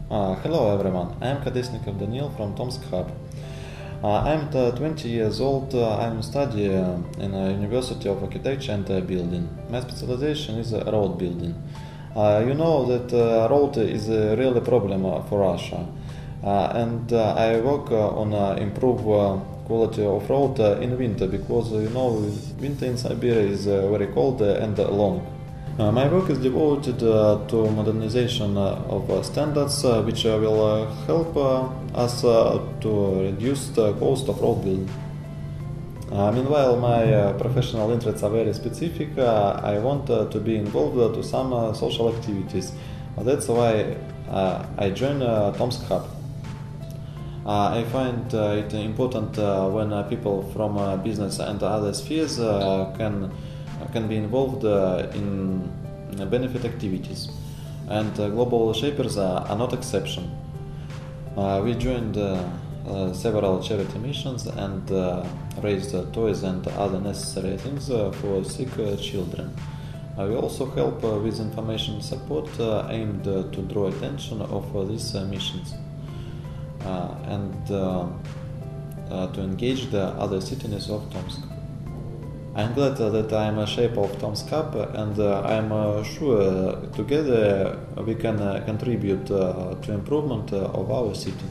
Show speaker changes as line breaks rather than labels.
Hello everyone, I am Kadesnikov Daniil from Tomsk Hub. I am 20 years old, I am studying in a University of Architecture and Building. My specialization is road building. You know that road is a real problem for Russia, and I work on improve quality of road in winter because winter in Siberia is very cold and long. My work is devoted to modernization of standards which will help us to reduce the cost of road building. Meanwhile, my professional interests are very specific. I want to be involved to some social activities. That's why I joined Tomsk Hub. I find it important when people from business and other spheres can be involved in benefit activities, and global shapers are not exception. We joined several charity missions and raised toys and other necessary things for sick children. We also help with information support aimed to draw attention of these missions and to engage the other citizens of Tomsk. I'm glad that I'm a shaper of Tomsk Hub, and I'm sure together we can contribute to improvement of our city.